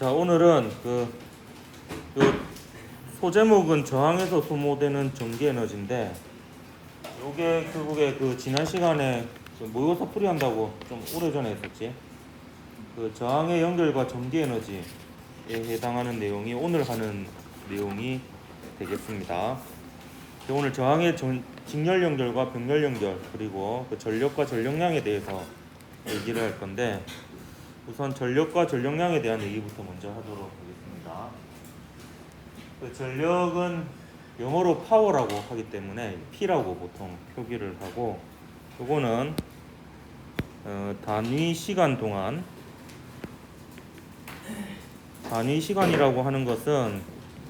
자, 오늘은 요 소제목은 저항에서 소모되는 전기 에너지인데, 요게 결국에 지난 시간에 모의고사 풀이한다고 좀 오래전에 했었지. 저항의 연결과 전기 에너지에 해당하는 내용이 오늘 하는 내용이 되겠습니다. 오늘 저항의 직렬 연결과 병렬 연결, 그리고 전력과 전력량에 대해서 얘기를 할 건데, 우선 전력과 전력량에 대한 얘기부터 먼저 하도록 하겠습니다. 전력은 영어로 파워라고 하기 때문에 P라고 보통 표기를 하고, 요거는 단위 시간 동안, 단위 시간이라고 하는 것은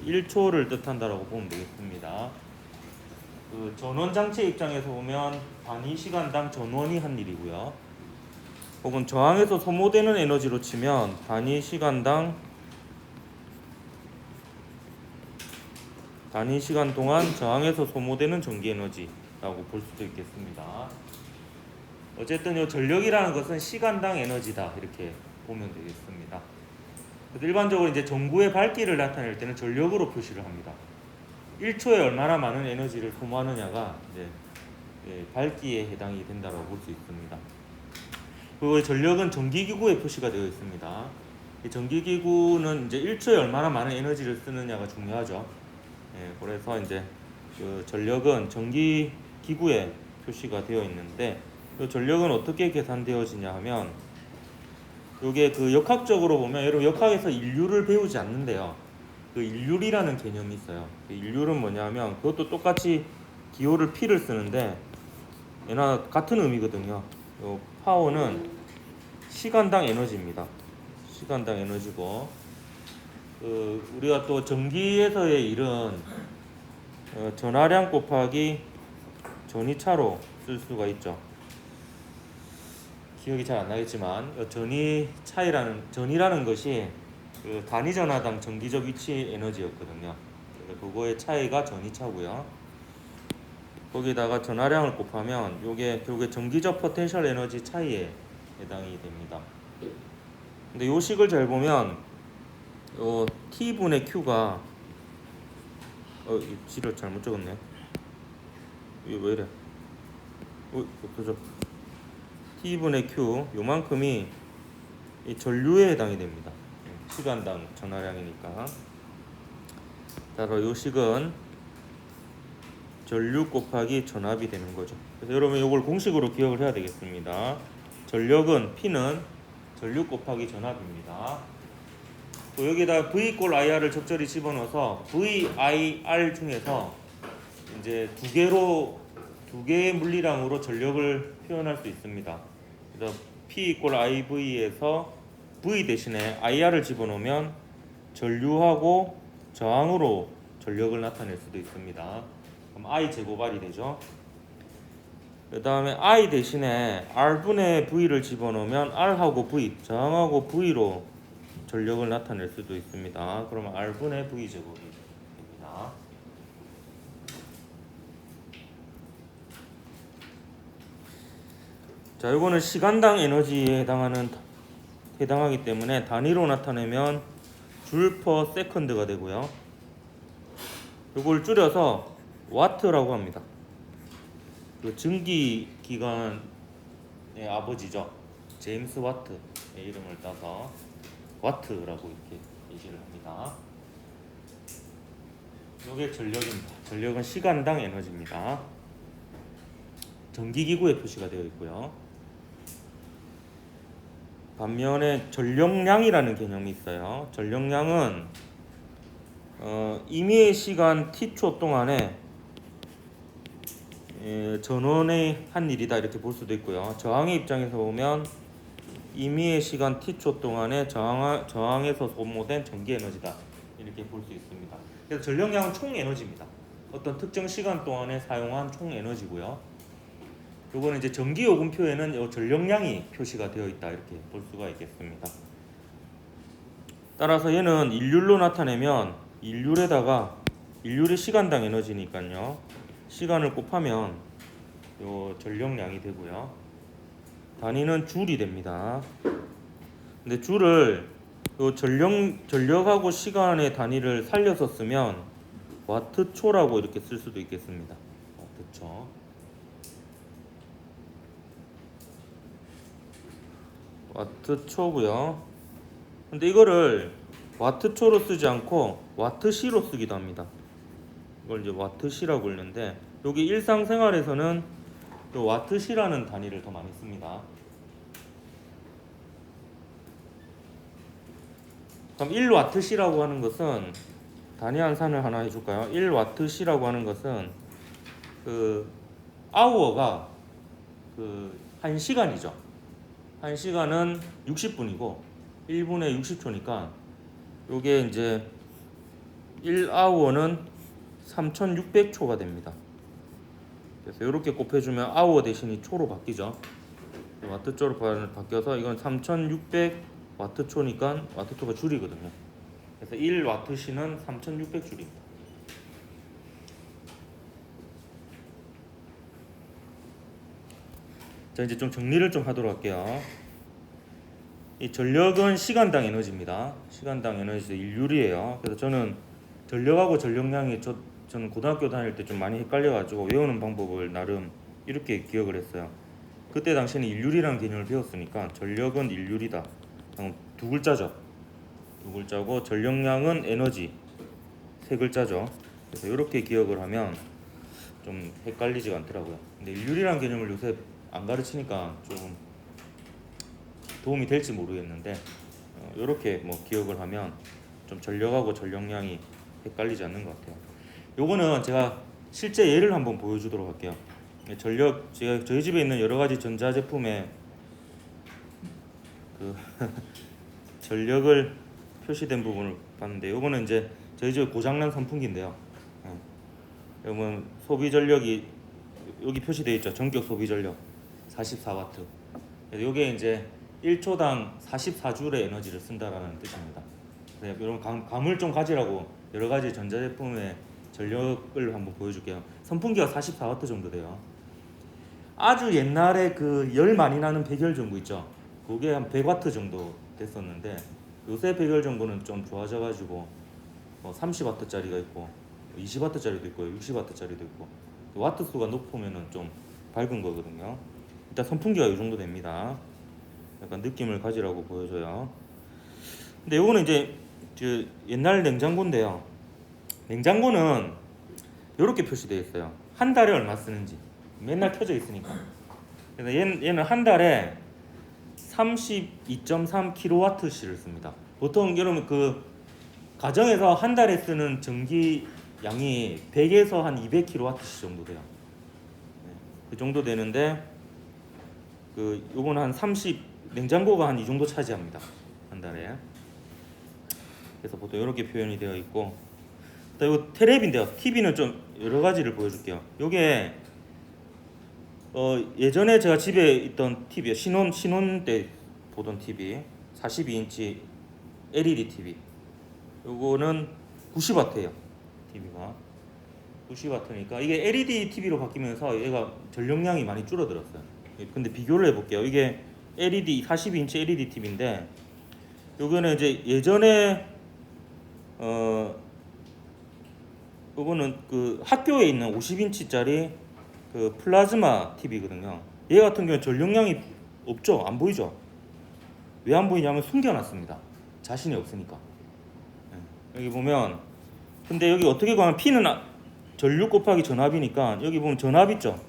1초를 뜻한다라고 보면 되겠습니다. 전원 장치 입장에서 보면 단위 시간당 전원이 한 일이고요. 혹은 저항에서 소모되는 에너지로 치면 단위 시간 동안 저항에서 소모되는 전기 에너지라고 볼 수도 있겠습니다. 어쨌든 이 전력이라는 것은 시간당 에너지다, 이렇게 보면 되겠습니다. 일반적으로 이제 전구의 밝기를 나타낼 때는 전력으로 표시를 합니다. 1초에 얼마나 많은 에너지를 소모하느냐가 이제 밝기에 해당이 된다고 볼 수 있습니다. 그리고 전력은 전기기구에 표시가 되어 있습니다. 이 전기기구는 이제 1초에 얼마나 많은 에너지를 쓰느냐가 중요하죠. 그래서 이제 전력은 전기기구에 표시가 되어 있는데, 이 전력은 어떻게 계산되어지냐 하면, 이게 역학적으로 보면, 여러분 역학에서 인류를 배우지 않는데요. 인류이라는 개념이 있어요. 인류는 뭐냐면, 그것도 똑같이 기호를 P를 쓰는데 얘나 같은 의미거든요. 파워는 시간당 에너지입니다. 시간당 에너지고, 우리가 또 전기에서의 일은 전하량 곱하기 전이차로 쓸 수가 있죠. 기억이 잘 안 나겠지만, 전이라는 것이 단위 전하당 전기적 위치 에너지였거든요. 그거의 차이가 전이차고요. 거기다가 전하량을 곱하면 요게 결국에 전기적 포텐셜 에너지 차이에 해당이 됩니다. 근데 요 식을 잘 보면 T분의 Q가 G를 잘못 적었네. 이거 왜 이래? 어쩌죠? T분의 Q 요만큼이 이 전류에 해당이 됩니다. 시간당 전하량이니까. 따라 요 식은 전류 곱하기 전압이 되는 거죠. 그래서 여러분 이걸 공식으로 기억을 해야 되겠습니다. 전력은 P는 전류 곱하기 전압입니다. 또 여기다 V 꼴 IR을 적절히 집어넣어서 VIR 중에서 이제 두 개의 물리량으로 전력을 표현할 수 있습니다. 그래서 P 이꼴 IV에서 V 대신에 IR을 집어넣으면 전류하고 저항으로 전력을 나타낼 수도 있습니다. 그럼 I 제곱 R이 되죠. 그 다음에 I 대신에 R분의 V를 집어넣으면 R하고 V, 저항하고 V로 전력을 나타낼 수도 있습니다. 그러면 R분의 V 제곱이 됩니다. 자, 이거는 시간당 에너지에 해당하기 때문에 단위로 나타내면 줄 퍼 세컨드가 되고요. 이걸 줄여서 와트라고 합니다. 증기 기관의 아버지죠. 제임스 와트의 이름을 따서 와트라고 이렇게 얘기를 합니다. 이게 전력입니다. 전력은 시간당 에너지입니다. 전기기구에 표시가 되어 있고요. 반면에 전력량이라는 개념이 있어요. 전력량은 임의의 시간 t초 동안에 전원의 한 일이다, 이렇게 볼 수도 있고요. 저항의 입장에서 보면 임의의 시간 t초 동안에 저항에서 소모된 전기 에너지다, 이렇게 볼 수 있습니다. 그래서 전력량은 총 에너지입니다. 어떤 특정 시간 동안에 사용한 총 에너지고요. 요거는 이제 전기 요금표에는 전력량이 표시가 되어 있다, 이렇게 볼 수가 있겠습니다. 따라서 얘는 일률로 나타내면 일률의 시간당 에너지니까요. 시간을 곱하면 요 전력량이 되고요. 단위는 줄이 됩니다. 근데 줄을 요 전력하고 시간의 단위를 살려서 쓰면 와트초라고 이렇게 쓸 수도 있겠습니다. 와트초. 와트초고요. 근데 이거를 와트초로 쓰지 않고 와트시로 쓰기도 합니다. 이걸 이제 와트시라고 부르는데 여기 일상생활에서는 요 와트시라는 단위를 더 많이 씁니다. 그럼 1와트시라고 하는 것은 단위 환산을 하나 해줄까요? 1와트시라고 하는 것은 그 아워가 그 1시간이죠. 1시간은 60분이고 1분에 60초니까 요게 이제 1아워는 3600초가 됩니다. 그래서 이렇게 곱해주면 아워 대신이 초로 바뀌죠. 와트초로 바뀌어서 이건 3600와트초니까 와트초가 줄이거든요. 그래서 1와트시는 3600줄입니다. 자, 이제 좀 정리를 좀 하도록 할게요. 이 전력은 시간당 에너지입니다. 시간당 에너지 일률이에요. 그래서 저는 전력하고 전력량이 저는 고등학교 다닐 때 좀 많이 헷갈려가지고 외우는 방법을 나름 이렇게 기억을 했어요. 그때 당시에는 일률이라는 개념을 배웠으니까 전력은 일률이다. 두 글자죠. 두 글자고 전력량은 에너지 세 글자죠. 그래서 이렇게 기억을 하면 좀 헷갈리지가 않더라고요. 근데 일률이라는 개념을 요새 안 가르치니까 조금 도움이 될지 모르겠는데 이렇게 뭐 기억을 하면 좀 전력하고 전력량이 헷갈리지 않는 것 같아요. 요거는 제가 실제 예를 한번 보여주도록 할게요. 전력 제가 저희 집에 있는 여러 가지 전자제품에 그 전력을 표시된 부분을 봤는데 요거는 이제 저희 집 고장난 선풍기인데요. 여러분 소비 전력이 여기 표시되어 있죠. 전격 소비 전력 44W. 그래서 이게 이제 1초당 44줄의 에너지를 쓴다라는 뜻입니다. 이런 감을 좀 가지라고 여러 가지 전자제품의 전력을 한번 보여줄게요. 선풍기가 44W 정도 돼요. 아주 옛날에 그 열 많이 나는 백열전구 있죠. 그게 한 100W 정도 됐었는데 요새 백열전구는 좀 좋아져가지고 30W짜리가 있고 20W짜리도 있고 60W짜리도 있고 와트 수가 높으면은 좀 밝은 거거든요. 일단 선풍기가 이 정도 됩니다. 약간 느낌을 가지라고 보여줘요. 근데 요거는 이제 옛날 냉장고인데요. 냉장고는 이렇게 표시되어 있어요. 한 달에 얼마 쓰는지 맨날 켜져 있으니까. 그래서 얘는 한 달에 32.3kWh를 씁니다. 보통 여러분 그 가정에서 한 달에 쓰는 전기 양이 100에서 한 200kWh 정도 돼요. 그 정도 되는데 요건 한 30 냉장고가 한 이 정도 차지합니다. 한 달에. 그래서 보통 이렇게 표현이 되어 있고, 또 이거 테레비인데요. TV는 좀 여러 가지를 보여줄게요. 요게 예전에 제가 집에 있던 TV요. 신혼 때 보던 TV, 42인치 LED TV. 요거는 90W예요. TV가 90W니까 이게 LED TV로 바뀌면서 얘가 전력량이 많이 줄어들었어요. 근데 비교를 해볼게요. 이게 LED 42인치 LED TV인데 요거는 이제 예전에 요거는 그 학교에 있는 50인치짜리 그 플라즈마 TV거든요. 얘 같은 경우는 전력량이 없죠. 안 보이죠. 왜 안 보이냐면 숨겨놨습니다. 자신이 없으니까. 여기 보면 근데 여기 어떻게 보면 P는 전류 곱하기 전압이니까 여기 보면 전압 있죠.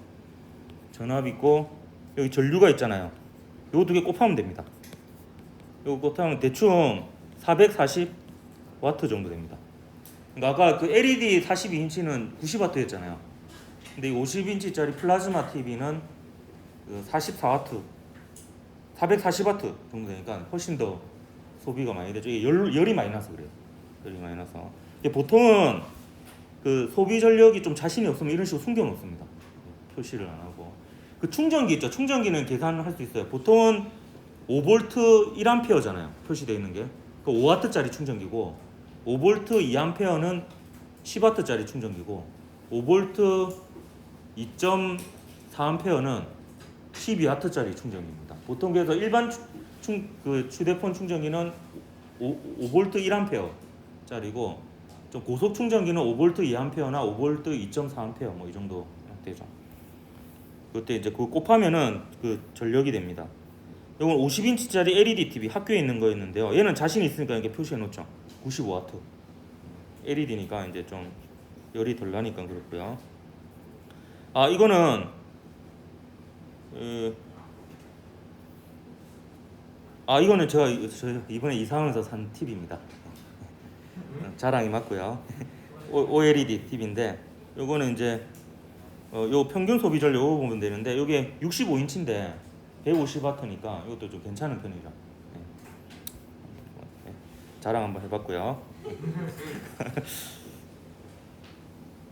전압 있고 여기 전류가 있잖아요. 요거 두 개 곱하면 됩니다. 요거 곱하면 대충 440W 정도 됩니다. 그러니까 아까 그 LED 42인치는 90W였잖아요. 근데 이 50인치짜리 플라즈마 TV는 44W, 440W 정도 되니까 훨씬 더 소비가 많이 되죠. 이게 열이 많이 나서 그래요. 열이 많이 나서. 보통은 그 소비 전력이 좀 자신이 없으면 이런 식으로 숨겨 놓습니다. 표시를 안 하고. 그 충전기 있죠. 충전기는 계산을 할 수 있어요. 보통은 5V 1A잖아요. 표시되어 있는 게. 그 5W짜리 충전기고 5V 2A는 10W짜리 충전기고 5V 2.4A는 12W짜리 충전기입니다. 보통 그래서 일반 휴대폰 충전기는 5V 1A짜리고 좀 고속 충전기는 5V 2A나 5V 2.4A 뭐 이 정도 되죠. 그때 이제 그거 곱하면은 그 전력이 됩니다. 이건 50인치짜리 LED TV 학교에 있는 거였는데요. 얘는 자신 있으니까 이렇게 표시해 놓죠. 95W. LED니까 이제 좀 열이 덜 나니까 그렇고요. 아 이거는 이거는 제가 이번에 이사하면서 산 TV입니다. 자랑이 맞고요. OLED TV인데 요거는 이제 요 평균 소비 전력 요거 보면 되는데 요게 65인치인데 150W니까 이것도 좀 괜찮은 편이죠. 네. 자랑 한번 해봤고요.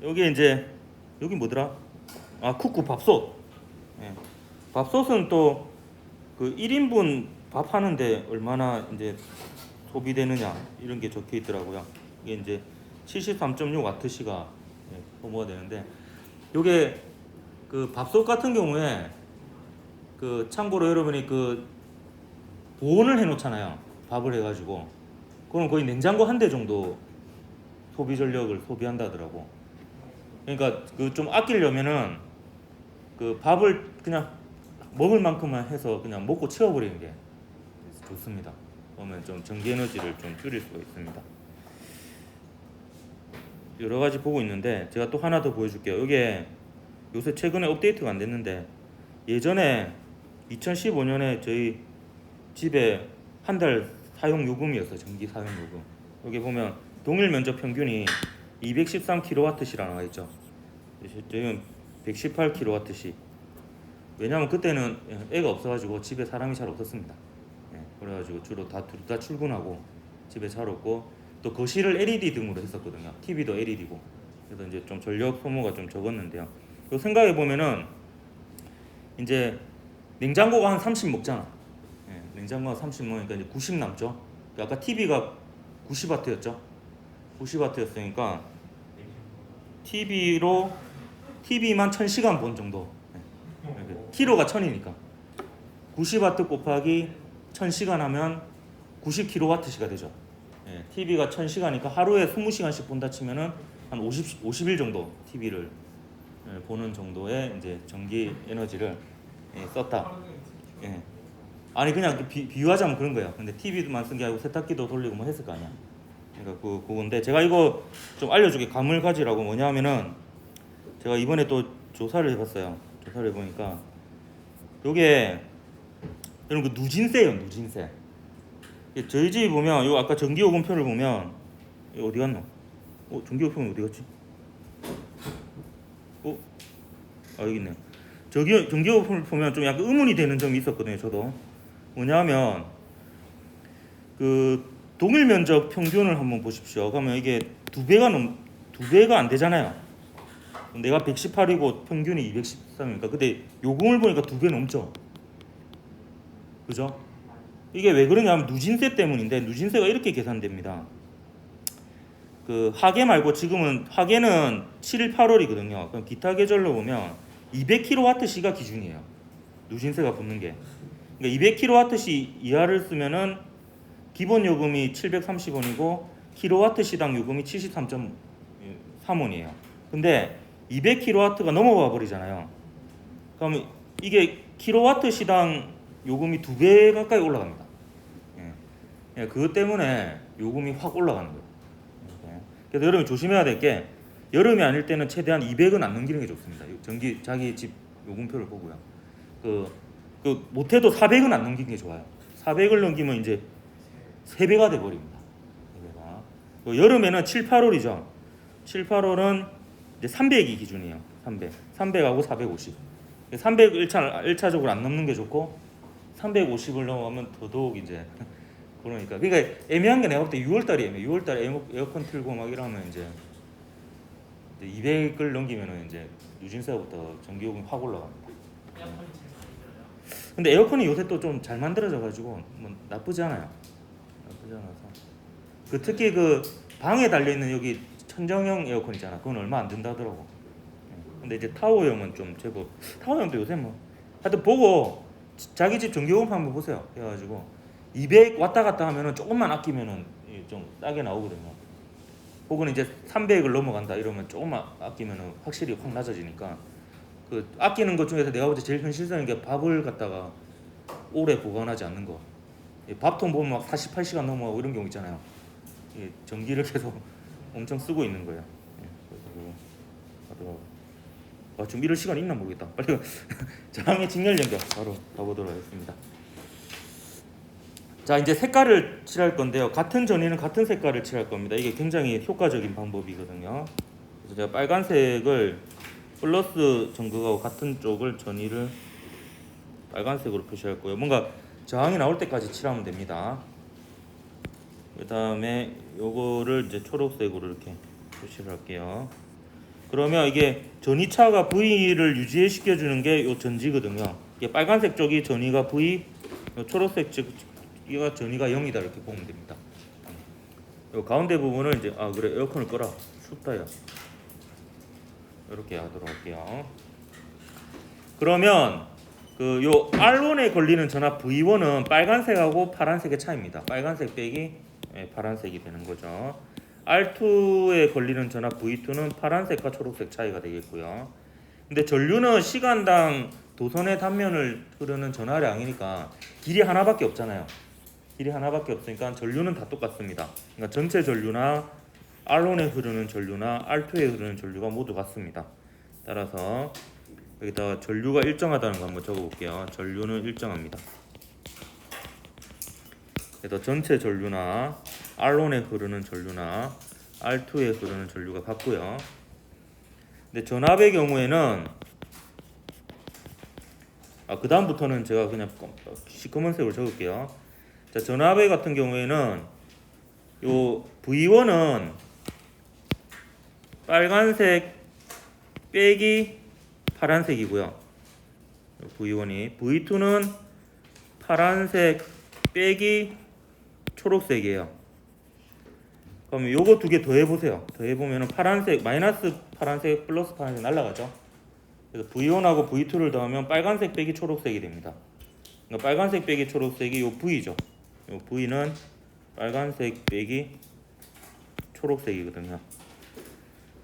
여기 이제 여기 뭐더라? 쿠쿠 밥솥. 네. 밥솥은 또 그 1인분 밥 하는데 얼마나 이제 소비되느냐 이런 게 적혀 있더라고요. 이게 이제 73.6W시가 소모가 되는데 요게 그 밥솥 같은 경우에 그 참고로 여러분이 그 보온을 해 놓잖아요. 밥을 해가지고 그럼 거의 냉장고 한 대 정도 소비 전력을 소비한다더라고. 그러니까 그 좀 아끼려면은 그 밥을 그냥 먹을 만큼만 해서 그냥 먹고 치워버리는 게 좋습니다. 그러면 좀 전기 에너지를 좀 줄일 수가 있습니다. 여러 가지 보고 있는데 제가 또 하나 더 보여줄게요. 이게 요새 최근에 업데이트가 안 됐는데 예전에 2015년에 저희 집에 한 달 사용 요금이었어요. 전기 사용 요금. 여기 보면 동일 면적 평균이 213kWh라 나와 있죠. 지금 118kWh. 왜냐면 그때는 애가 없어가지고 집에 사람이 잘 없었습니다. 그래가지고 주로 다 출근하고 집에 잘 없고 또 거실을 LED 등으로 했었거든요. TV도 LED고. 그래서 이제 좀 전력 소모가 좀 적었는데요. 또 생각해 보면은 이제 냉장고가 한 30 먹잖아. 냉장고가 30 먹으니까 이제 90 남죠. 아까 TV가 90W였죠. 90W였으니까 TV만 1000시간 본 정도. 키로가 1000이니까 90W 곱하기 1000시간 하면 90kWh가 되죠. TV가 1000시간이니까 하루에 20시간씩 본다 치면은 한 50일 정도 TV를 보는 정도의 이제 전기 에너지를 썼다. 아니 그냥 비유하자면 그런 거예요. 근데 TV만 쓴 게 아니고 세탁기도 돌리고 뭐 했을 거 아니야. 그러니까 그건데 제가 이거 좀 알려주게 감을 가지라고 뭐냐면은 제가 이번에 또 조사를 해봤어요. 조사를 해보니까 요게 여러분 그 누진세예요. 누진세. 저희 집이 보면 요 아까 전기요금표를 보면 어디 갔노? 전기요금표는 어디 갔지? 여기 있네. 전기요금표를 보면 좀 약간 의문이 되는 점이 있었거든요. 저도 뭐냐면 그 동일 면적 평균을 한번 보십시오. 그러면 이게 두 배가 안 되잖아요. 내가 118이고 평균이 213이니까 근데 요금을 보니까 2배 넘죠. 그죠? 이게 왜 그러냐면 누진세 때문인데 누진세가 이렇게 계산됩니다. 그 하계 말고 지금은 하계는 7, 8월이거든요. 그럼 기타 계절로 보면 200kWh가 기준이에요. 누진세가 붙는 게. 그러니까 200kWh 이하를 쓰면은 기본 요금이 730원이고 kWh당 요금이 73.3원이에요. 근데 200kW가 넘어가 버리잖아요. 그러면 이게 kWh당 요금이 2배 가까이 올라갑니다. 그것 때문에 요금이 확 올라가는 거예요. 그래서 여러분이 조심해야 될 게 여름이 아닐 때는 최대한 200은 안 넘기는 게 좋습니다. 자기 집 요금표를 보고요. 못해도 400은 안 넘기는 게 좋아요. 400을 넘기면 이제 3배가 돼 버립니다. 여름에는 7, 8월이죠. 7, 8월은 이제 300이 기준이에요. 300하고 450. 300 1차적으로 안 넘는 게 좋고 350을 넘어가면 더더욱 이제 그러니까 애매한 게 내가 볼 때 6월달이에요. 6월달에 에어컨 틀고 막 이러면 이제 200을 넘기면은 이제 누진세부터 전기요금이 확 올라갑니다. 근데 에어컨이 요새 또 좀 잘 만들어져 가지고 뭐 나쁘지 않아서 특히 그 방에 달려 있는 여기 천정형 에어컨 있잖아. 그건 얼마 안 든다더라고. 근데 이제 타워형은 좀 제법 타워형도 요새 뭐 하여튼 보고 자기 집 전기요금 한번 보세요. 그래가지고 200 왔다 갔다 하면은 조금만 아끼면은 좀 싸게 나오거든요. 혹은 이제 300을 넘어간다 이러면 조금만 아끼면은 확실히 확 낮아지니까 그 아끼는 것 중에서 내가 볼 때 제일 현실적인 게 밥을 갖다가 오래 보관하지 않는 거. 밥통 보면 막 48시간 넘어가고 이런 경우 있잖아요. 전기를 계속 엄청 쓰고 있는 거예요. 그래서 하더라고요. 지금 이럴 시간 있나 모르겠다. 빨리 저항의 직렬 연결 바로 가보도록 하겠습니다. 자, 이제 색깔을 칠할 건데요. 같은 전위는 같은 색깔을 칠할 겁니다. 이게 굉장히 효과적인 방법이거든요. 그래서 제가 빨간색을 플러스 전극하고 같은 쪽을 전위를 빨간색으로 표시할 거예요. 뭔가 저항이 나올 때까지 칠하면 됩니다. 그 다음에 요거를 이제 초록색으로 이렇게 표시를 할게요. 그러면 이게 전위차가 V를 유지시켜 주는 게 요 전지거든요. 이게 빨간색 쪽이 전위가 V, 초록색 쪽이가 전위가 0이다 이렇게 보면 됩니다. 요 가운데 부분을 이제 그래 에어컨을 꺼라 춥다야 이렇게 하도록 할게요. 그러면 그 요 R1에 걸리는 전압 V1은 빨간색하고 파란색의 차이입니다. 빨간색 빼기 파란색이 되는 거죠. R2에 걸리는 전압 V2는 파란색과 초록색 차이가 되겠고요. 근데 전류는 시간당 도선의 단면을 흐르는 전하량이니까 길이 하나밖에 없잖아요. 길이 하나밖에 없으니까 전류는 다 똑같습니다. 그러니까 전체 전류나 R1에 흐르는 전류나 R2에 흐르는 전류가 모두 같습니다. 따라서 여기다가 전류가 일정하다는 거 한번 적어볼게요. 전류는 일정합니다. 그래서 전체 전류나 R1에 흐르는 전류나 R2에 흐르는 전류가 같고요. 근데 전압의 경우에는 그 다음부터는 제가 그냥 시커먼색으로 적을게요. 자, 전압의 같은 경우에는 요 V1은 빨간색 빼기 파란색이고요. V1이 V2는 파란색 빼기 초록색이에요. 그럼 요거 두 개 더해 보세요. 더해 보면은 파란색 마이너스 파란색 플러스 파란색 날라가죠. 그래서 V1하고 V2를 더하면 빨간색 빼기 초록색이 됩니다. 그러니까 빨간색 빼기 초록색이 요 V죠. 요 V는 빨간색 빼기 초록색이거든요.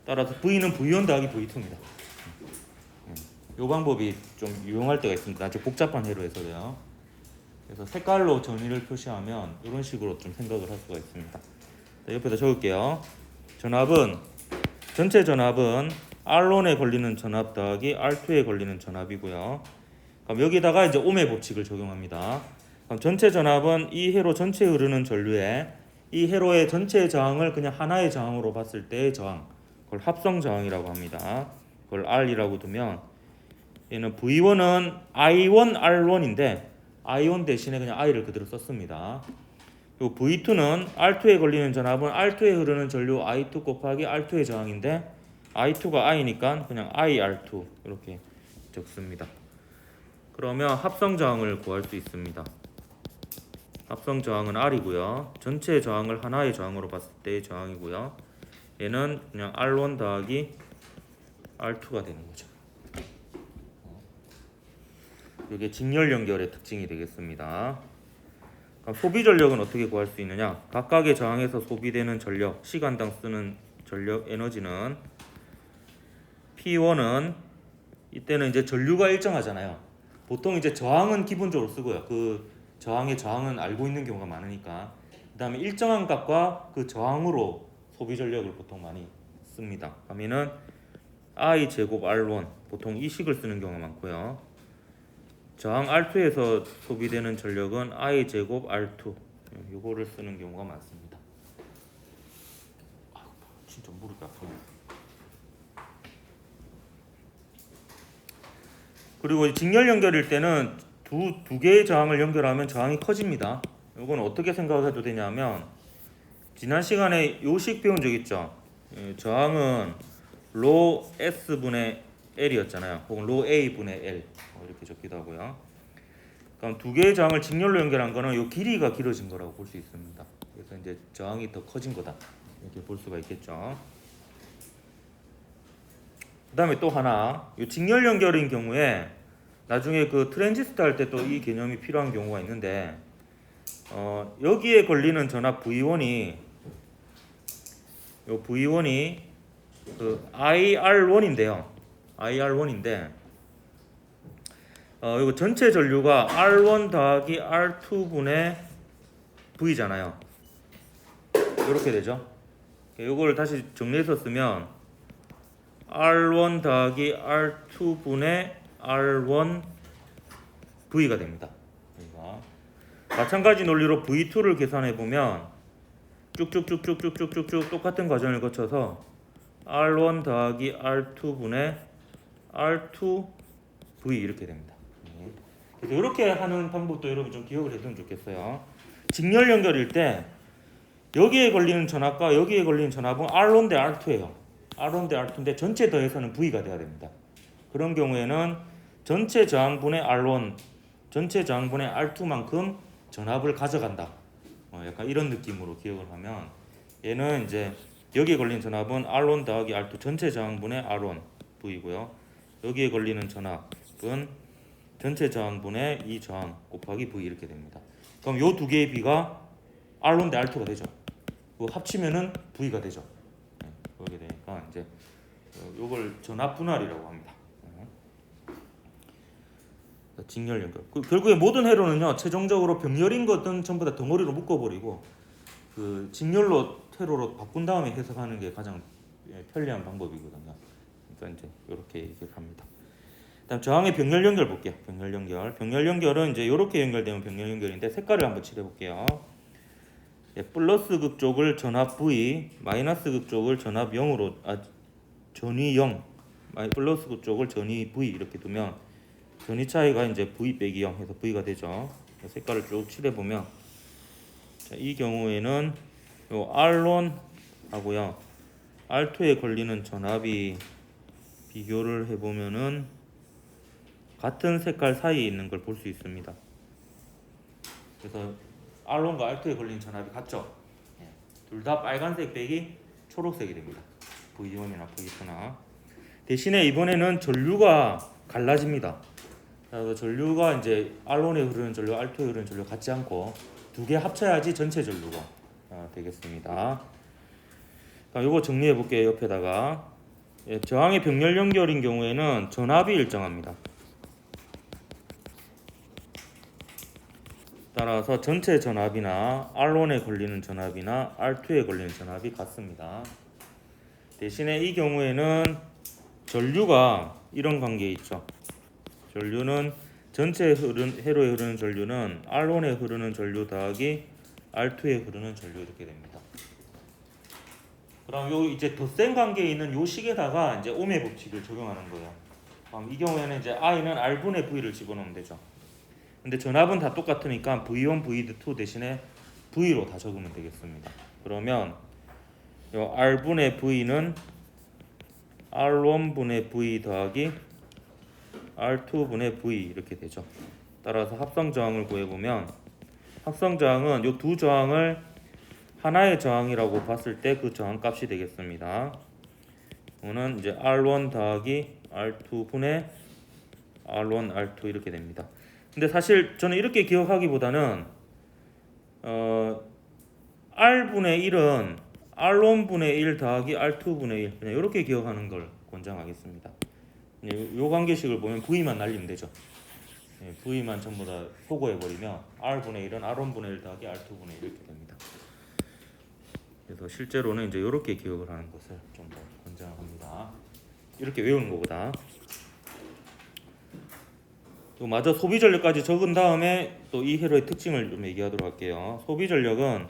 따라서 V는 V1 더하기 V2입니다. 이 방법이 좀 유용할 때가 있습니다. 아주 복잡한 해로 해서요. 그래서 색깔로 전위를 표시하면 이런 식으로 좀 생각을 할 수가 있습니다. 자, 옆에다 적을게요. 전체 전압은 R1에 걸리는 전압 더하기 R2에 걸리는 전압이고요. 그럼 여기다가 이제 옴의 법칙을 적용합니다. 그럼 전체 전압은 이 회로 전체에 흐르는 전류에 이 회로의 전체 저항을 그냥 하나의 저항으로 봤을 때의 저항, 그걸 합성 저항이라고 합니다. 그걸 R이라고 두면 얘는 V1은 I1R1인데 I1 대신에 그냥 I를 그대로 썼습니다. 그리고 V2는 R2에 걸리는 전압은 R2에 흐르는 전류 I2 곱하기 R2의 저항인데 I2가 I니까 그냥 IR2 이렇게 적습니다. 그러면 합성 저항을 구할 수 있습니다. 합성 저항은 R이고요. 전체 저항을 하나의 저항으로 봤을 때의 저항이고요. 얘는 그냥 R1 더하기 R2가 되는 거죠. 이게 직렬 연결의 특징이 되겠습니다. 그럼 소비 전력은 어떻게 구할 수 있느냐? 각각의 저항에서 소비되는 전력, 시간당 쓰는 전력 에너지는 P1은 이때는 이제 전류가 일정하잖아요. 보통 이제 저항은 기본적으로 쓰고요. 그 저항의 저항은 알고 있는 경우가 많으니까. 그다음에 일정한 값과 그 저항으로 소비 전력을 보통 많이 씁니다. 그러면은 I 제곱 R1 보통 이 식을 쓰는 경우가 많고요. 저항 R2에서 소비되는 전력은 I 제곱 R2 이거를 쓰는 경우가 많습니다. 진짜 무릎이 아프네. 그리고 직렬 연결일 때는 두 개의 저항을 연결하면 저항이 커집니다. 이건 어떻게 생각해도 되냐면 지난 시간에 요식 배운 적 있죠. 저항은 로 S분의 L이었잖아요. 혹은 로 A분의 L 이렇게 적기도 하고요. 그럼 두 개의 저항을 직렬로 연결한 거는 요 길이가 길어진 거라고 볼 수 있습니다. 그래서 이제 저항이 더 커진 거다 이렇게 볼 수가 있겠죠. 그 다음에 또 하나, 이 직렬 연결인 경우에 나중에 그 트랜지스터 할 때 또 이 개념이 필요한 경우가 있는데 여기에 걸리는 전압 V1이 요 V1이 그 IR1인데요. IR1인데 이거 전체 전류가 R1 더하기 R2분의 V잖아요. 이렇게 되죠. 이걸 다시 정리해서 쓰면 R1 더하기 R2분의 R1 V가 됩니다. 그러니까 마찬가지 논리로 V2를 계산해 보면 쭉쭉쭉쭉쭉쭉쭉 똑같은 과정을 거쳐서 R1 더하기 R2분의 R2 V 이렇게 됩니다. 그래서 이렇게 하는 방법도 여러분 좀 기억을 해두면 좋겠어요. 직렬 연결일 때 여기에 걸리는 전압과 여기에 걸리는 전압은 R1 대 R2예요. R1 대 R2인데 전체 더해서는 V가 돼야 됩니다. 그런 경우에는 전체 저항분의 R1, 전체 저항분의 R2만큼 전압을 가져간다. 약간 이런 느낌으로 기억을 하면 얘는 이제 여기에 걸린 전압은 R1 더하기 R2 전체 저항분의 R1 V고요. 여기에 걸리는 전압은 전체 저항분의 이 저항 곱하기 V 이렇게 됩니다. 그럼 요 두 개의 B가 R1 대 R2가 되죠. 그거 합치면은 V가 되죠. 그렇게 되니까 이제 요걸 전압 분할이라고 합니다. 직렬 연결. 결국에 모든 회로는요 최종적으로 병렬인 것은 전부 다 덩어리로 묶어버리고 그 직렬로 회로로 바꾼 다음에 해석하는 게 가장 편리한 방법이거든요. 그러니까 이제 이렇게 얘기를 합니다. 다음 저항의 병렬 연결 볼게요. 병렬 연결. 병렬 연결은 이제 이렇게 연결되면 병렬 연결인데 색깔을 한번 칠해 볼게요. 플러스 극 쪽을 전압 V, 마이너스 극 쪽을 전압 0으로 전위 0, 플러스 극 쪽을 전위 V 이렇게 두면 전위 차이가 이제 V 빼기 0 해서 V가 되죠. 색깔을 쭉 칠해 보면 이 경우에는 요 R1 하고요 R2에 걸리는 전압이 비교를 해보면은 같은 색깔 사이에 있는 걸 볼 수 있습니다. 그래서 R1과 R2에 걸리는 전압이 같죠. 둘 다 빨간색 빼기 초록색이 됩니다. V1이나 V2나. 대신에 이번에는 전류가 갈라집니다. 그래서 전류가 이제 R1에 흐르는 전류, R2에 흐르는 전류 같지 않고 두 개 합쳐야지 전체 전류가 되겠습니다. 요거 정리해 볼게요. 옆에다가 저항의 병렬 연결인 경우에는 전압이 일정합니다. 따라서 전체 전압이나 R1에 걸리는 전압이나 R2에 걸리는 전압이 같습니다. 대신에 이 경우에는 전류가 이런 관계에 있죠. 전류는 전체 회로에 흐르는 전류는 R1에 흐르는 전류 더하기 R2에 흐르는 전류 이렇게 됩니다. 그럼 요 이제 더 센 관계에 있는 요 식에다가 이제 옴의 법칙을 적용하는 거예요. 그럼 이 경우에는 이제 I는 R분의 V를 집어넣으면 되죠. 근데 전압은 다 똑같으니까 V1, V2 대신에 V로 다 적으면 되겠습니다. 그러면 요 R분의 V는 R1분의 V 더하기 R2분의 V 이렇게 되죠. 따라서 합성 저항을 구해보면 합성 저항은 요 두 저항을 하나의 저항이라고 봤을 때 그 저항 값이 되겠습니다. 이거는 이제 R1 더하기 R2분의 R1, R2 이렇게 됩니다. 근데 사실 저는 이렇게 기억하기보다는 R분의 1은 R1분의 1 더하기 R2분의 1 그냥 이렇게 기억하는 걸 권장하겠습니다. 요 관계식을 보면 V만 날리면 되죠. V만 전부 다 소거해버리면 R분의 1은 R1분의 1 더하기 R2분의 1 이렇게 됩니다. 그래서 실제로는 이제 이렇게 기억을 하는 것을 좀 더 권장합니다. 이렇게 외우는 것보다. 또 마저 소비 전력까지 적은 다음에 또 이 회로의 특징을 좀 얘기하도록 할게요. 소비 전력은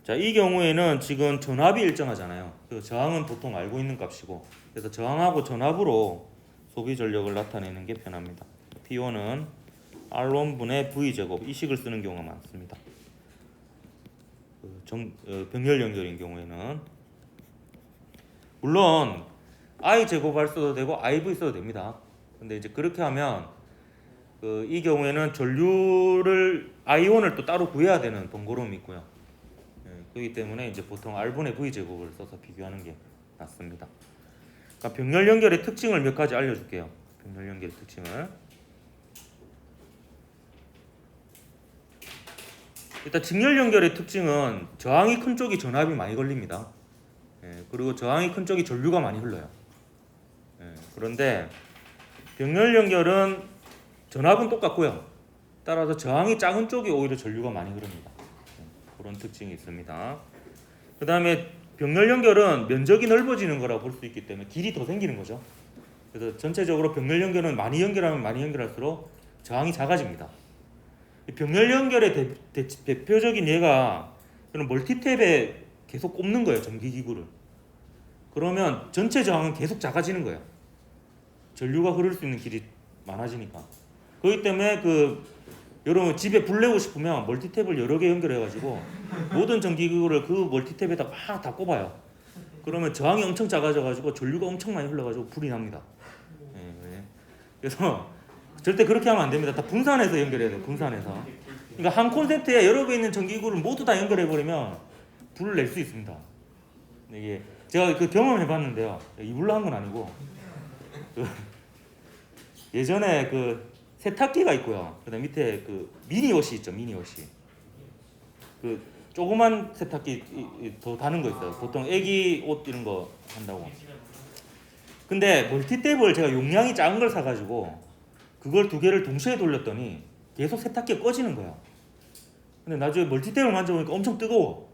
자, 이 경우에는 지금 전압이 일정하잖아요. 그 저항은 보통 알고 있는 값이고 그래서 저항하고 전압으로 소비 전력을 나타내는 게 편합니다. P1은 R1분의 V제곱 이 식을 쓰는 경우가 많습니다. 병렬 연결인 경우에는 물론 I 제곱할 써도 되고 IV 써도 됩니다. 근데 이제 그렇게 하면 이 경우에는 전류를 I1을 또 따로 구해야 되는 번거로움이 있고요. 그렇기 때문에 이제 보통 R분의 V 제곱을 써서 비교하는 게 낫습니다. 그러니까 병렬 연결의 특징을 몇 가지 알려줄게요. 병렬 연결의 특징을 일단 직렬 연결의 특징은 저항이 큰 쪽이 전압이 많이 걸립니다. 그리고 저항이 큰 쪽이 전류가 많이 흘러요. 그런데 병렬 연결은 전압은 똑같고요. 따라서 저항이 작은 쪽이 오히려 전류가 많이 흐릅니다. 그런 특징이 있습니다. 그 다음에 병렬 연결은 면적이 넓어지는 거라고 볼 수 있기 때문에 길이 더 생기는 거죠. 그래서 전체적으로 병렬 연결은 많이 연결하면 많이 연결할수록 저항이 작아집니다. 병렬 연결의 대표적인 예가 그런 멀티탭에 계속 꼽는 거예요. 전기기구를. 그러면 전체 저항은 계속 작아지는 거예요. 전류가 흐를 수 있는 길이 많아지니까. 그렇기 때문에 여러분 집에 불 내고 싶으면 멀티탭을 여러 개 연결해가지고 모든 전기기구를 그 멀티탭에다 막 다 꼽아요. 그러면 저항이 엄청 작아져가지고 전류가 엄청 많이 흘러가지고 불이 납니다. 그래서 절대 그렇게 하면 안 됩니다. 다 분산해서 연결해야 돼요. 분산해서. 그러니까 한 콘센트에 여러 개 있는 전기기구를 모두 다 연결해버리면 불을 낼 수 있습니다. 이게 제가 경험해봤는데요. 이불로 한 건 아니고 예전에 세탁기가 있고요. 그다음 밑에 미니옷이 있죠. 미니옷이 조그만 세탁기 더 다는 거 있어요. 보통 애기 옷 이런 거 한다고. 근데 멀티탭을 제가 용량이 작은 걸 사가지고 그걸 두 개를 동시에 돌렸더니 계속 세탁기가 꺼지는 거야. 근데 나중에 멀티탭을 만져보니까 엄청 뜨거워.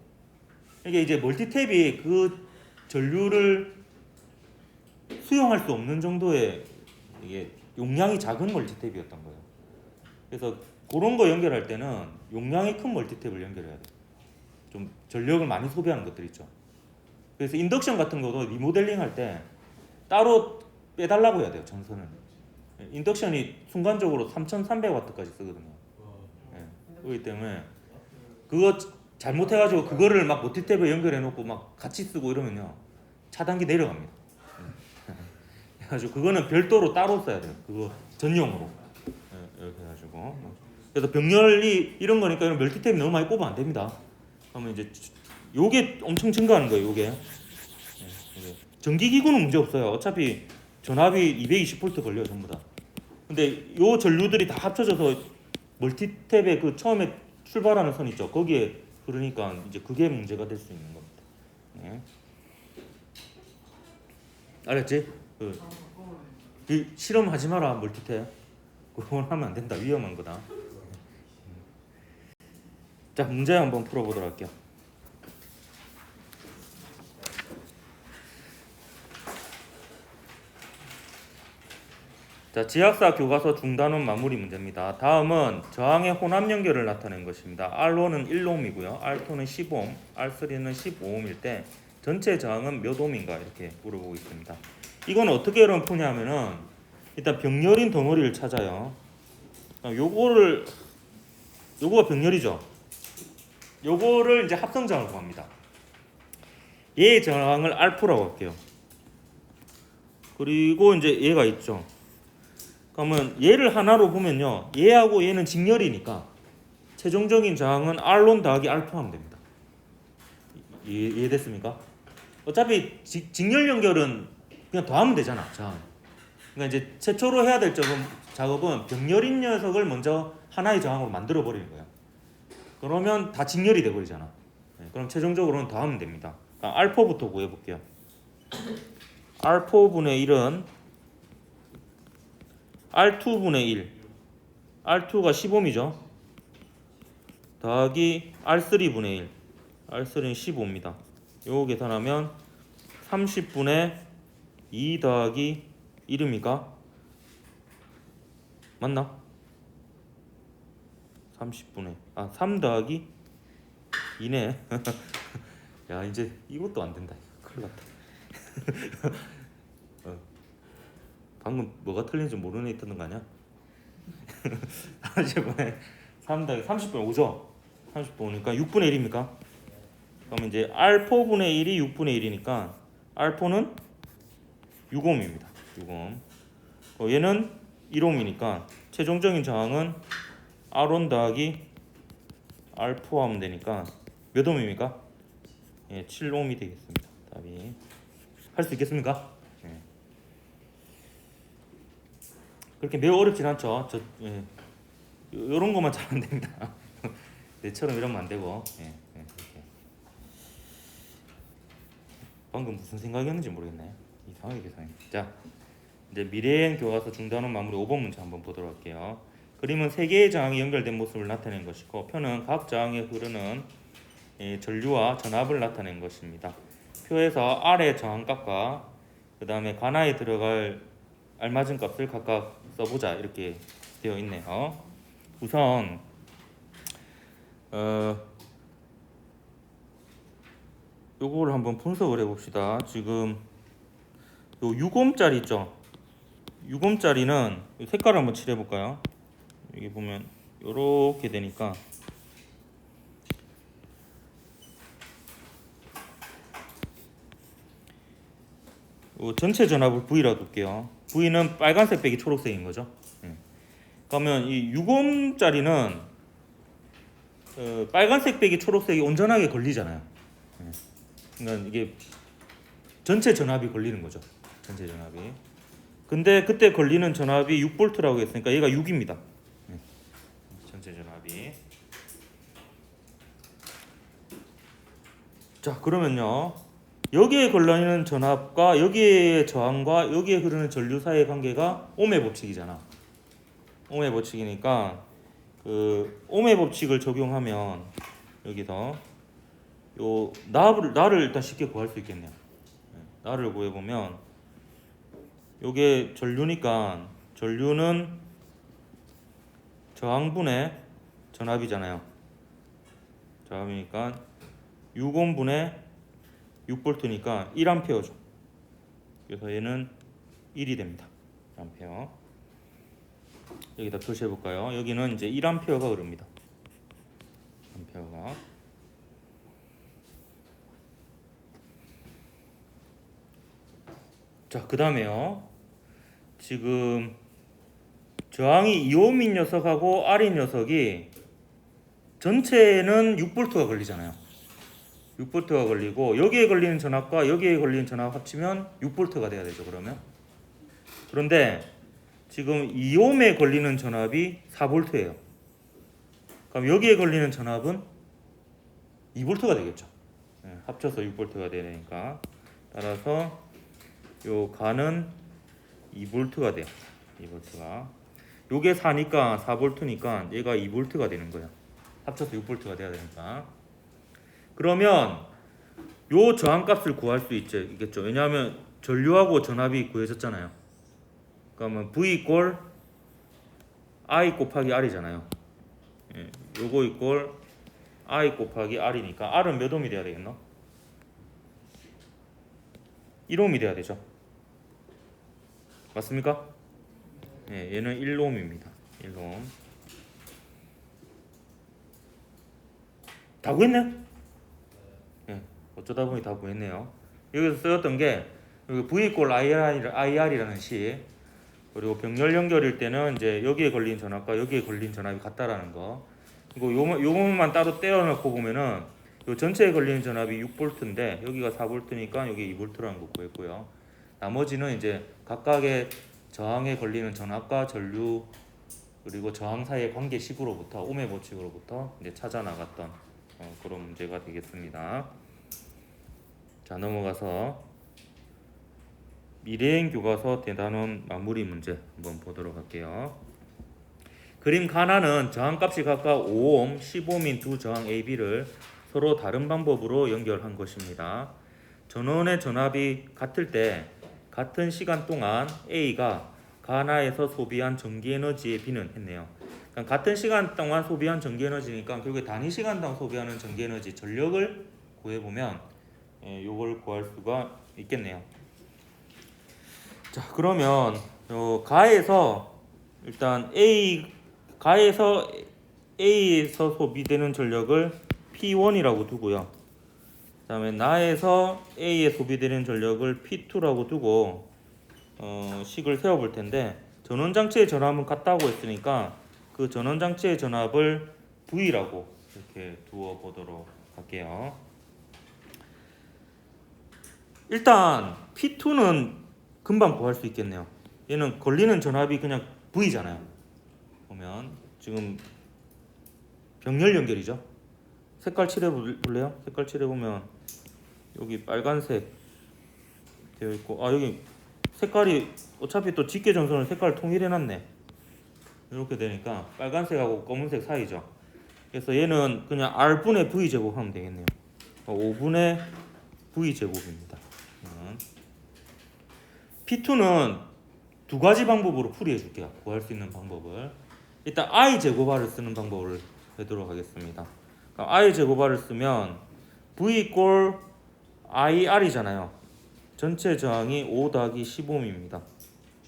이게 이제 멀티탭이 그 전류를 수용할 수 없는 정도의 이게 용량이 작은 멀티탭이었던 거예요. 그래서 그런 거 연결할 때는 용량이 큰 멀티탭을 연결해야 돼요. 좀 전력을 많이 소비하는 것들 있죠. 그래서 인덕션 같은 거도 리모델링 할 때 따로 빼달라고 해야 돼요. 전선을. 인덕션이 순간적으로 3300W까지 쓰거든요. 그렇기 때문에 그거 잘못해가지고 그거를 막 멀티탭에 연결해놓고 막 같이 쓰고 이러면요 차단기 내려갑니다. 그래가지고 그거는 별도로 따로 써야 돼요. 그거 전용으로. 이렇게 해가지고. 그래서 병렬이 이런 거니까 이런 멀티탭이 너무 많이 꼽으면 안 됩니다. 그러면 이제 요게 엄청 증가하는 거예요. 요게. 전기기구는 문제 없어요. 어차피 전압이 220V 걸려요. 전부 다. 근데 요 전류들이 다 합쳐져서 멀티탭에 처음에 출발하는 선 있죠. 거기에 그러니까 이제 그게 문제가 될 수 있는 겁니다. 알았지? 실험하지 마라 멀티탭. 그건 하면 안 된다. 위험한 거다. 자, 문제 한번 풀어보도록 할게요. 자, 지학사 교과서 중단원 마무리 문제입니다. 다음은 저항의 혼합 연결을 나타낸 것입니다. R1은 1옴이고요. R2는 10옴, R3는 15옴일 때 전체 저항은 몇 옴인가 이렇게 물어보고 있습니다. 이건 어떻게 여러분 푸냐면은 일단 병렬인 덩어리를 찾아요. 요거가 병렬이죠. 요거를 이제 합성장을 구합니다. 얘의 저항을 R라고 할게요. 그리고 이제 얘가 있죠. 그러면 얘를 하나로 보면요. 얘하고 얘는 직렬이니까 최종적인 저항은 R1 더하기 R2 하면 됩니다. 이해됐습니까? 어차피 직렬 연결은 그냥 더하면 되잖아. 저항. 그러니까 이제 최초로 해야 될 작업은 병렬인 녀석을 먼저 하나의 저항으로 만들어 버리는 거예요. 그러면 다 직렬이 돼 버리잖아. 그럼 최종적으로는 더하면 됩니다. 그러니까 R4부터 구해 볼게요. R4분의 1은 R2분의 1, R2가 10옴이죠. 더하기 R3분의 1, R3는 15입니다. 요거 계산하면 30분의 2 더하기 1입니까? 맞나? 30분의 3 더하기 2네. 야, 이제 이것도 안 된다. 큰일 났다. 방금 뭐가 틀린지 모르는 애 있던 거 아니야? 30분의 3 더하기 30분의 5죠? 30분 5니까 6분의 1입니까? 그러면 이제 R4분의 1이 6분의 1이니까 R4는 6옴입니다. 6옴. 얘는 1옴이니까 최종적인 저항은 R1 더하기 R4 하면 되니까 몇 옴입니까? 예, 7옴이 되겠습니다. 답이. 할 수 있겠습니까? 예. 그렇게 매우 어렵진 않죠. 요런 것만 잘 안 됩니다. 내처럼 이러면 안 되고. 이렇게. 방금 무슨 생각이었는지 모르겠네. 이상하게 계산해. 자, 이제 미래행 교과서 중단원 마무리 5번 문제 한번 보도록 할게요. 그림은 세 개의 저항이 연결된 모습을 나타낸 것이고 표는 각 저항에 흐르는 전류와 전압을 나타낸 것입니다. 표에서 R의 저항값과 그 다음에 관하에 들어갈 알맞은 값을 각각 써보자 이렇게 되어 있네요. 우선 요거를 한번 분석을 해봅시다. 지금 요 6옴짜리 있죠? 6옴짜리는 색깔을 한번 칠해볼까요? 여기 보면 요렇게 되니까 전체 전압을 V라 둘게요. V는 빨간색 빼기 초록색인 거죠. 그러면 이 6옴짜리는 빨간색 빼기 초록색이 온전하게 걸리잖아요. 그러니까 이게 전체 전압이 걸리는 거죠. 전체 전압이. 근데 그때 걸리는 전압이 6V라고 했으니까 얘가 6입니다. 전체 전압이. 자, 그러면요. 여기에 걸리는 전압과 여기에 저항과 여기에 흐르는 전류 사이의 관계가 옴의 법칙이잖아. 옴의 법칙이니까 그 옴의 법칙을 적용하면 여기서 요 나를 일단 쉽게 구할 수 있겠네요. 나를 구해 보면 요게 전류니까 전류는 저항분의 전압이잖아요. 저항이니까 6옴분의 6V니까 1A죠. 그래서 얘는 1이 됩니다. 1A. 여기다 표시해 볼까요? 여기는 이제 1A가 흐릅니다. 1A가. 자, 그 다음에요. 지금 저항이 2옴인 녀석하고 R인 녀석이 전체는 6V가 걸리잖아요. 6V가 걸리고 여기에 걸리는 전압과 여기에 걸리는 전압 합치면 6V가 돼야 되죠. 그런데 지금 2옴에 걸리는 전압이 4V예요. 그럼 여기에 걸리는 전압은 2V가 되겠죠. 합쳐서 6V가 되니까 따라서 요 가는 2V가 돼요. 2V가. 요게 4니까 4V니까 얘가 2V가 되는 거예요. 합쳐서 6V가 돼야 되니까. 그러면 요 저항값을 구할 수 있겠죠. 왜냐하면 전류하고 전압이 구해졌잖아요. 그러면 V 이꼴 I 곱하기 R이잖아요. 요거 이꼴 I 곱하기 R이니까 R은 몇 옴이 돼야 되겠노? 1옴이 돼야 되죠. 맞습니까? 얘는 1옴입니다. 1옴. 다 구했네? 어쩌다 보니 다 구했네요. 여기서 쓰였던 게 여기 V 이꼴 IR이라는 식, 그리고 병렬 연결일 때는 이제 여기에 걸린 전압과 여기에 걸린 전압이 같다라는 거. 그리고 요것만 따로 떼어놓고 보면은 요 전체에 걸리는 전압이 6V인데 여기가 4V니까 여기 2V라는 거 구했고요. 나머지는 이제 각각의 저항에 걸리는 전압과 전류 그리고 저항 사이의 관계식으로부터 옴의 법칙으로부터 이제 찾아 나갔던 그런 문제가 되겠습니다. 자, 넘어가서 미래행 교과서 대단원 마무리 문제 한번 보도록 할게요. 그림 가나는 저항값이 각각 5옴, 10옴인 두 저항 A, B를 서로 다른 방법으로 연결한 것입니다. 전원의 전압이 같을 때 같은 시간 동안 A가 가나에서 소비한 전기에너지의 B는 했네요. 그러니까 같은 시간 동안 소비한 전기에너지니까 결국에 단위 시간당 소비하는 전기에너지 전력을 구해보면 요걸 구할 수가 있겠네요. 자, 그러면 가에서 일단 가에서 A에서 소비되는 전력을 P1이라고 두고요. 그 다음에 나에서 A에 소비되는 전력을 P2라고 두고 식을 세워볼 텐데 전원장치의 전압은 같다고 했으니까 그 전원장치의 전압을 V라고 이렇게 두어 보도록 할게요. 일단 P2는 금방 구할 수 있겠네요. 얘는 걸리는 전압이 그냥 V잖아요. 보면 지금 병렬 연결이죠. 색깔 칠해 볼래요? 색깔 칠해 보면 여기 빨간색 되어 있고, 여기 색깔이 어차피 또 직계 전선을 색깔 통일해 놨네. 이렇게 되니까 빨간색하고 검은색 사이죠. 그래서 얘는 그냥 R분의 V 제곱 하면 되겠네요. 5분의 V 제곱입니다. P2는 두 가지 방법으로 풀이해 줄게요. 구할 수 있는 방법을. 일단 I 제곱R을 쓰는 방법을 하도록 하겠습니다. I 제곱R을 쓰면 V 꼴 IR이잖아요. 전체 저항이 5 더하기 15입니다.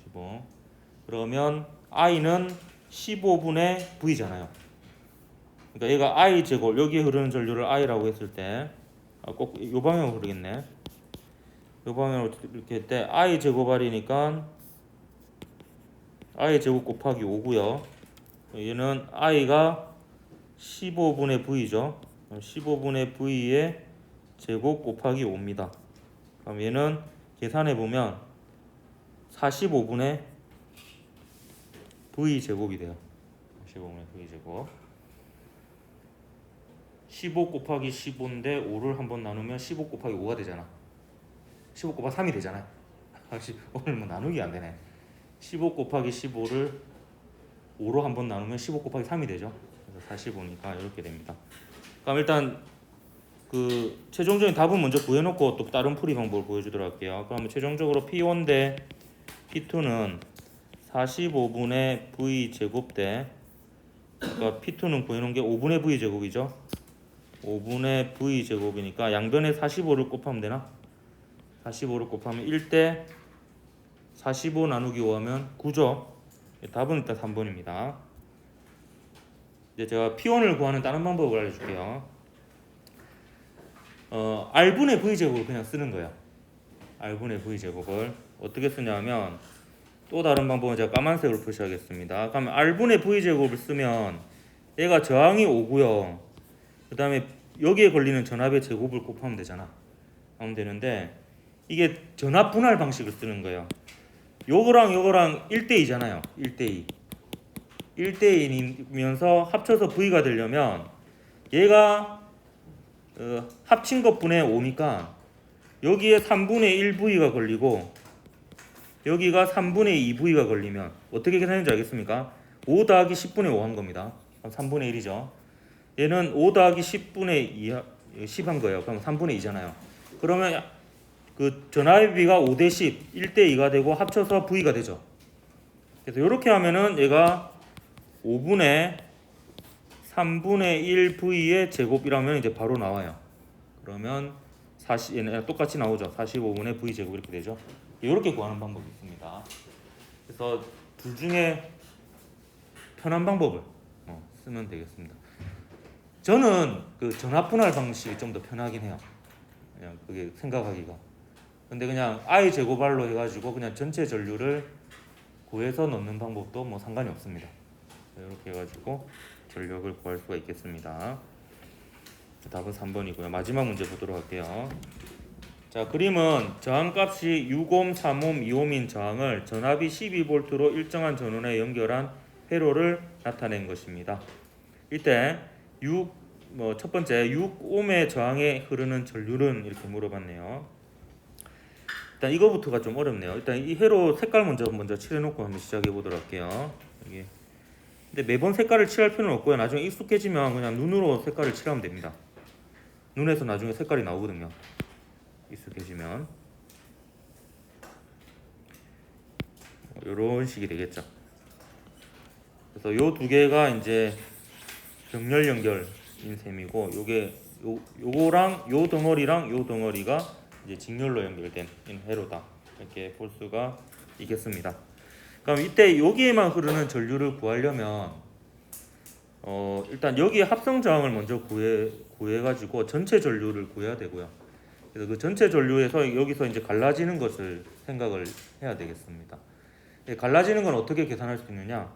15. 그러면 I는 15분의 V잖아요. 그러니까 얘가 I 제곱, 여기에 흐르는 전류를 I라고 했을 때, 꼭 이 방향으로 흐르겠네. 이 방향으로 이렇게 할 때 I 제곱 R이니까 I 제곱 곱하기 5고요. 얘는 I가 15분의 V죠. 15분의 V의 제곱 곱하기 5입니다. 그럼 얘는 계산해 보면 45분의 V 제곱이 돼요. 45분의 V 제곱. 15 곱하기 15인데 5를 한번 나누면 15 곱하기 5가 되잖아. 15 곱하기 3이 되잖아. 오늘 뭐 나누기 안 되네. 15 곱하기 15를 5로 한번 나누면 15 곱하기 3이 되죠. 그래서 45니까 이렇게 됩니다. 그럼 일단 그 최종적인 답은 먼저 구해놓고 또 다른 풀이 방법을 보여주도록 할게요. 그러면 최종적으로 P1 대 P2는 45분의 V 제곱 대, 그러니까 P2는 구해놓은 게 5분의 V 제곱이죠. 5분의 V 제곱이니까 양변에 45를 곱하면 되나? 45를 곱하면 1대 45 나누기 5 하면 9죠. 답은 일단 3번입니다. 이제 제가 P1을 구하는 다른 방법을 알려줄게요. R분의 V 제곱을 그냥 쓰는 거예요. R분의 V 제곱을 어떻게 쓰냐면, 또 다른 방법은 제가 까만색으로 표시하겠습니다. 그러면 R분의 V 제곱을 쓰면 얘가 저항이 5고요. 그 다음에 여기에 걸리는 전압의 제곱을 곱하면 되잖아. 하면 되는데, 이게 전압 분할 방식을 쓰는 거예요. 요거랑 요거랑 1대2잖아요. 1대2. 1대2이면서 합쳐서 V가 되려면 얘가 합친 것분의 5니까 여기에 3분의 1V가 걸리고 여기가 3분의 2V가 걸리면 어떻게 계산했는지 알겠습니까? 5 더하기 10분의 5 한 겁니다. 그럼 3분의 1이죠. 얘는 5 더하기 10분의 2 10 한 거예요. 그럼 3분의 2잖아요. 그러면 그 전압의 비가 5대 10, 1대 2가 되고 합쳐서 V가 되죠. 그래서 이렇게 하면은 얘가 5분의 3분의 1 V의 제곱이라면 이제 바로 나와요. 그러면 얘는 똑같이 나오죠. 45분의 V 제곱 이렇게 되죠. 이렇게 구하는 방법이 있습니다. 그래서 둘 중에 편한 방법을 쓰면 되겠습니다. 저는 그 전압 분할 방식이 좀 더 편하긴 해요. 그냥 그게 생각하기가. 근데 그냥 I 제곱R로 해가지고 그냥 전체 전류를 구해서 넣는 방법도 뭐 상관이 없습니다. 이렇게 해가지고 전력을 구할 수가 있겠습니다. 답은 3번이고요. 마지막 문제 보도록 할게요. 자, 그림은 저항값이 6옴, 3옴, 2옴인 저항을 전압이 12V로 일정한 전원에 연결한 회로를 나타낸 것입니다. 이때 첫 번째 6옴의 저항에 흐르는 전류는 이렇게 물어봤네요. 일단 이거부터가 좀 어렵네요. 일단 이 회로 색깔 먼저 칠해놓고 한번 시작해 보도록 할게요. 여기. 근데 매번 색깔을 칠할 필요는 없고요. 나중에 익숙해지면 그냥 눈으로 색깔을 칠하면 됩니다. 눈에서 나중에 색깔이 나오거든요. 익숙해지면 이런 식이 되겠죠. 그래서 요 두 개가 이제 병렬 연결인 셈이고, 요거랑 요 덩어리랑 요 덩어리가 이제 직렬로 연결된 회로다, 이렇게 볼 수가 있겠습니다. 그럼 이때 여기에만 흐르는 전류를 구하려면 일단 여기에 합성 저항을 먼저 구해가지고 전체 전류를 구해야 되고요. 그래서 그 전체 전류에서 여기서 이제 갈라지는 것을 생각을 해야 되겠습니다. 갈라지는 건 어떻게 계산할 수 있느냐?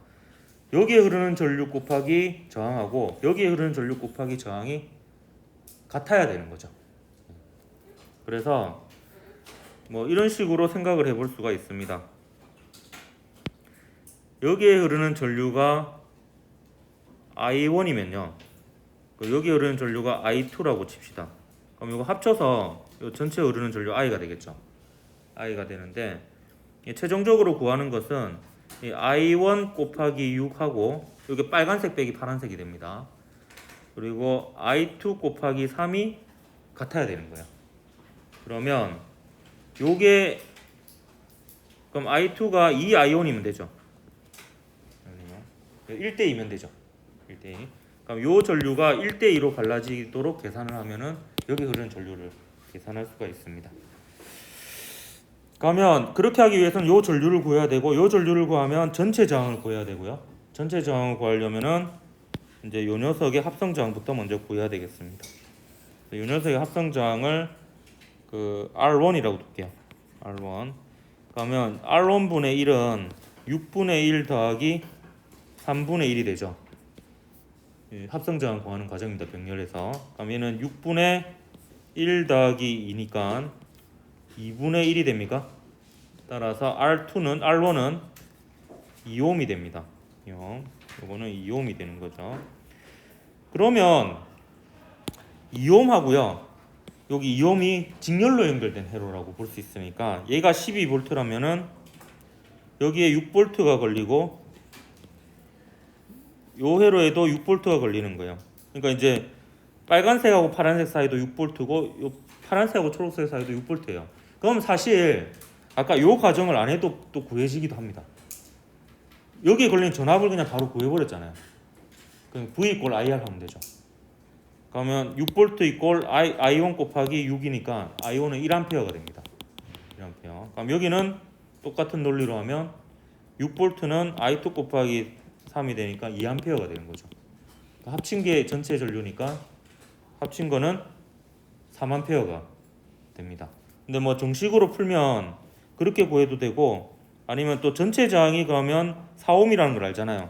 여기에 흐르는 전류 곱하기 저항하고 여기에 흐르는 전류 곱하기 저항이 같아야 되는 거죠. 그래서 뭐 이런 식으로 생각을 해볼 수가 있습니다. 여기에 흐르는 전류가 I1이면요, 여기 흐르는 전류가 I2라고 칩시다. 그럼 이거 합쳐서 이 전체 흐르는 전류 I가 되겠죠. I가 되는데 최종적으로 구하는 것은 이 I1 곱하기 6하고 여기 빨간색 빼기 파란색이 됩니다. 그리고 I2 곱하기 3이 같아야 되는 거예요. 그러면 요게 그럼 I2가 2I1이면 되죠. 1대2면 되죠. 1대2. 그럼 요 전류가 1대2로 갈라지도록 계산을 하면은 여기 흐르는 전류를 계산할 수가 있습니다. 그러면 그렇게 하기 위해서는 요 전류를 구해야 되고 요 전류를 구하면 전체 저항을 구해야 되고요. 전체 저항을 구하려면은 이제 요 녀석의 합성 저항부터 먼저 구해야 되겠습니다. 요 녀석의 합성 저항을 그 R1이라고 둘게요. R1. 그러면 R1분의 1은 6분의 1 더하기 3분의 1이 되죠. 합성 저항 구하는 과정입니다. 병렬에서. 그럼 얘는 6분의 1 더하기 2니까 2분의 1이 됩니까? 따라서 R1은 2옴이 됩니다. 요거는 2옴이 되는 거죠. 그러면 2옴하고요. 여기 2옴이 직렬로 연결된 회로라고 볼 수 있으니까 얘가 12V라면은 여기에 6V가 걸리고 요 회로에도 6V가 걸리는 거예요. 그러니까 이제 빨간색하고 파란색 사이도 6V고 요 파란색하고 초록색 사이도 6V예요. 그럼 사실 아까 요 과정을 안 해도 또 구해지기도 합니다. 여기에 걸린 전압을 그냥 바로 구해버렸잖아요. 그럼 V = IR 하면 되죠. 그러면 6V 이꼴 I1 곱하기 6이니까 I1은 1A가 됩니다. 1A. 그럼 여기는 똑같은 논리로 하면 6V는 I2 곱하기 3이 되니까 2A가 되는 거죠. 그러니까 합친 게 전체 전류니까 합친 거는 3A가 됩니다. 근데 뭐 정식으로 풀면 그렇게 구해도 되고 아니면 또 전체 저항이 그러면 4옴이라는 걸 알잖아요.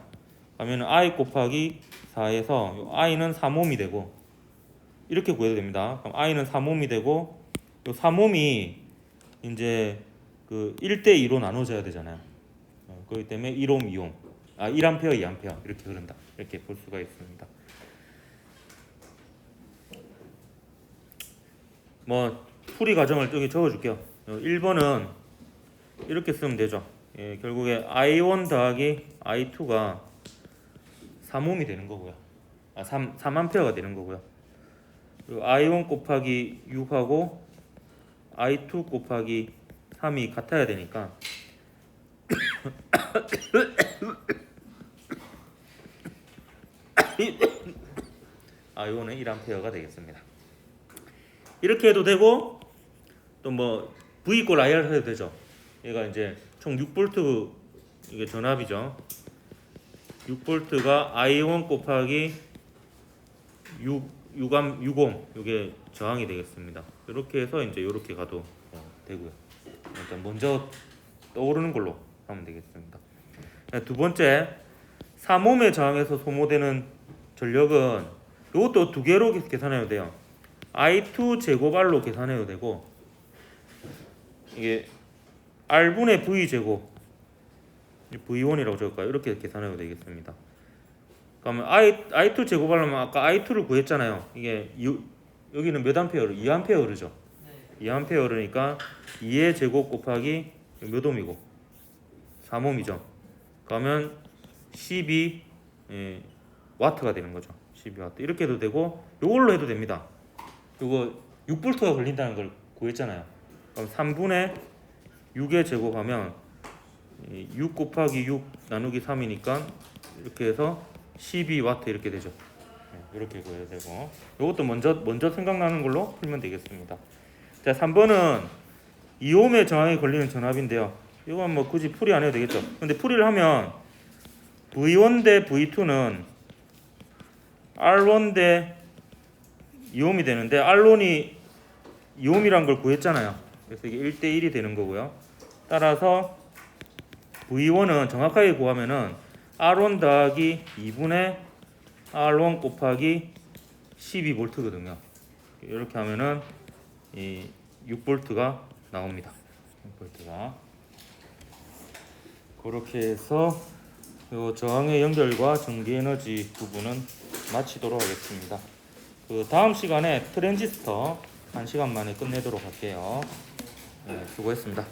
그러면 I 곱하기 4에서 I는 3옴이 되고 이렇게 구해도 됩니다. 그럼 I는 3옴이 되고 요 3옴이 이제 그 1대2로 나눠져야 되잖아요. 그렇기 때문에 1옴, 2옴. 1A, 2A 이렇게 흐른다. 이렇게 볼 수가 있습니다. 뭐 풀이 과정을 여기 적어줄게요. 1번은 이렇게 쓰면 되죠. 결국에 I1 더하기 I2가 3옴이 되는 거고요. 3A가 되는 거고요. 그리고 I1 곱하기 6하고 I2 곱하기 3이 같아야 되니까 I1은 1A가 되겠습니다. 이렇게 해도 되고 또 뭐 V = IR 해도 되죠. 얘가 이제 총 6V 이게 전압이죠. 6V가 I1 곱하기 6옴 이게 저항이 되겠습니다. 이렇게 해서 이제 이렇게 가도 되고요. 일단 먼저 떠오르는 걸로 하면 되겠습니다. 두 번째 3옴의 저항에서 소모되는 전력은 이것도 두 개로 계산해야 돼요. I2 제곱 R로 계산해도 되고 이게 R분의 V 제곱 V1이라고 적을까요? 이렇게 계산해도 되겠습니다. 그러면 I2 제곱 하려면 아까 I2를 구했잖아요. 이게 여기는 몇 암페어로? 2A죠. 네. 2A니까 2의 제곱 곱하기 몇 옴이고 3옴이죠. 그러면 12 와트가 되는 거죠. 12와트. 이렇게 해도 되고 이걸로 해도 됩니다. 이거 6V가 걸린다는 걸 구했잖아요. 그럼 3분의 6의 제곱하면 6 곱하기 6 나누기 3이니까 이렇게 해서 12와트 이렇게 되죠. 이렇게 구해야 되고 이것도 먼저 생각나는 걸로 풀면 되겠습니다. 자, 3번은 2옴의 저항이 걸리는 전압인데요. 이건 뭐 굳이 풀이 안 해도 되겠죠. 근데 풀이를 하면 V1 대 V2는 R1 대 2옴이 되는데 R1이 2옴이란 걸 구했잖아요. 그래서 이게 1대1이 되는 거고요. 따라서 V1은 정확하게 구하면은 R1 더하기 2분의 R1 곱하기 12V거든요. 이렇게 하면은 이 6V가 나옵니다. 6V가. 그렇게 해서 이 저항의 연결과 전기 에너지 부분은 마치도록 하겠습니다. 그 다음 시간에 트랜지스터 1시간 만에 끝내도록 할게요. 네, 수고했습니다.